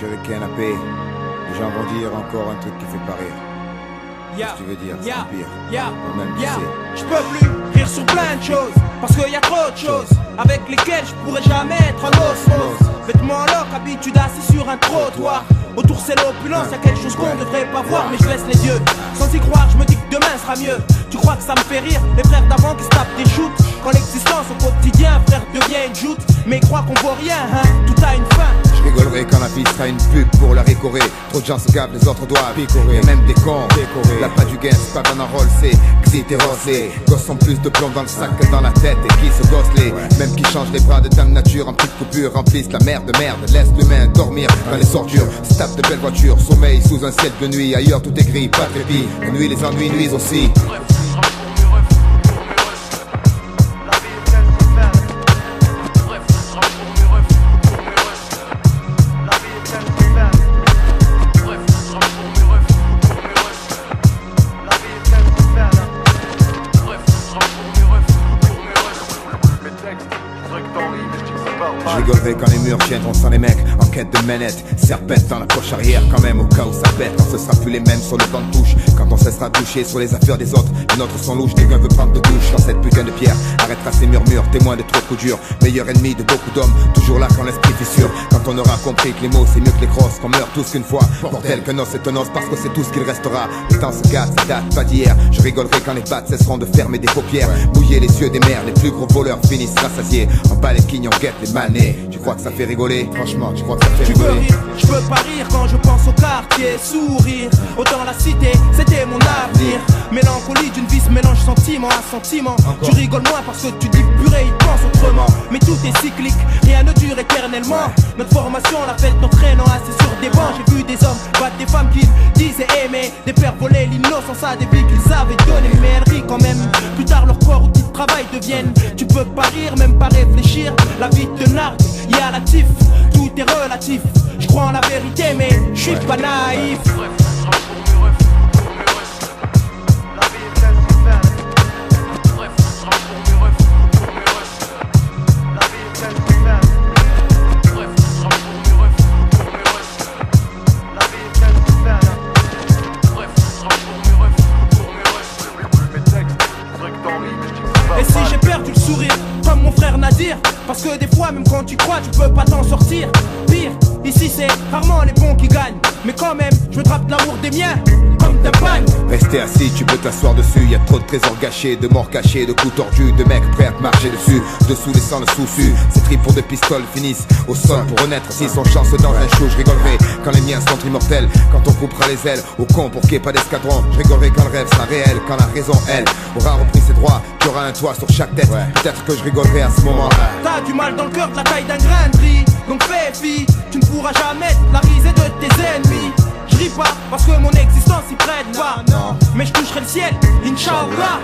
suis avec Canapé. Les gens vont dire encore un truc qui fait pas rire. Qu'est-ce que tu veux dire, c'est pire. Même tu sais. Je peux plus rire sur plein de choses, parce qu'il y a trop de choses avec lesquelles je pourrais jamais être en osmose. Vêtements en loc, habitude assis sur un trottoir. Autour c'est l'opulence, y'a quelque chose qu'on devrait pas voir, mais je laisse les yeux. Sans y croire, je me dis que demain sera mieux. Tu crois que ça me fait rire, les frères d'avant qui se tapent des shoots. Quand l'existence au quotidien, frère, devient une joute. Mais ils croient qu'on voit rien, hein, tout a une fin. Je rigolerai quand la vie sera une pub pour la récorer. Trop de gens se gavent, les autres doivent picorer. Et même des cons, décorer. La pas du gain, c'est pas dans un rôle, c'est xytéros. Les gosses ont plus de plomb dans le sac que dans la tête. Et qui se gossent les même qui changent les bras de dame nature en petites coupures, remplissent la merde de merde. Laisse l'humain dormir dans les ordures. Se tape de belles voitures, sommeil sous un ciel de nuit. Ailleurs tout est gris, pas de répit. La nuit, les ennuis nuisent aussi. Je rigolerai quand les murs tiendront sans les mecs en quête de manette. Serpette dans la poche arrière quand même au cas où ça pète. Quand ce sera plus les mêmes sur le banc de touche. Quand on cessera de toucher sur les affaires des autres. Les nôtres sont louches, quelqu'un veut prendre de douche dans cette putain de pierre. Arrêtera ces murmures, témoin de trop coups durs. Meilleur ennemi de beaucoup d'hommes, toujours là quand l'esprit fissure. Quand on aura compris que les mots c'est mieux que les crosses, qu'on meurt tous qu'une fois. Bordel que nos c'est un os parce que c'est tout ce qu'il restera. Le temps se gâte, ça date pas d'hier. Je rigolerai quand les battes cesseront de fermer des paupières. Mouiller les yeux des mères, les plus gros voleurs finissent rassasiés. En bas les quignes, on guette les manets. Tu crois que ça fait rigoler? Franchement, tu crois que ça fait rigoler? Tu veux rire, je peux pas rire quand je pense au quartier. Sourire, autant la cité, c'était mon avenir. Mélancolie d'une vie se mélange sentiment à sentiment. Tu rigoles moins parce que tu dis purée, il pense autrement. Mais tout est cyclique, rien ne dure éternellement. Notre formation l'a faite, notre traînant assis sur des bancs. J'ai vu des hommes battre des femmes qu'ils disaient aimer. Des pères voler l'innocence à des vies qu'ils avaient données. Mais elles rient quand même, plus tard leur corps outil de travail deviennent. Tu peux pas rire, même pas réfléchir. La vie te nargue, y'a la tif, tout est relatif. Je crois en la vérité mais je suis pas naïf. Et si j'ai perdu le sourire, comme mon frère Nadir, parce que des fois même quand tu crois tu peux pas t'en sortir. Pire, ici c'est rarement les bons qui gagnent. Mais quand même, je me trappe l'amour des miens, comme ta pagne. Rester assis, tu peux t'asseoir dessus. Y'a trop de trésors gâchés, de morts cachés, de coups tordus, de mecs prêts à te marcher dessus. Dessous laissant le souffle, ces tripes pour des pistoles finissent au sol pour renaître. S'ils sont chanceux dans un show, je rigolerai quand les miens sont immortels. Quand on coupera les ailes au con pour qu'il n'y ait pas d'escadron. Je rigolerai quand le rêve sera réel, quand la raison, elle, aura repris ses droits. Tu auras un toit sur chaque tête, peut-être que je rigolerai à ce moment-là. T'as du mal dans le cœur de la taille d'un grain de riz. Donc fais fi, tu ne pourras jamais être la risée de tes ennemis. Je ris pas parce que mon existence y prête pas. Mais je toucherai le ciel, Inch'Allah.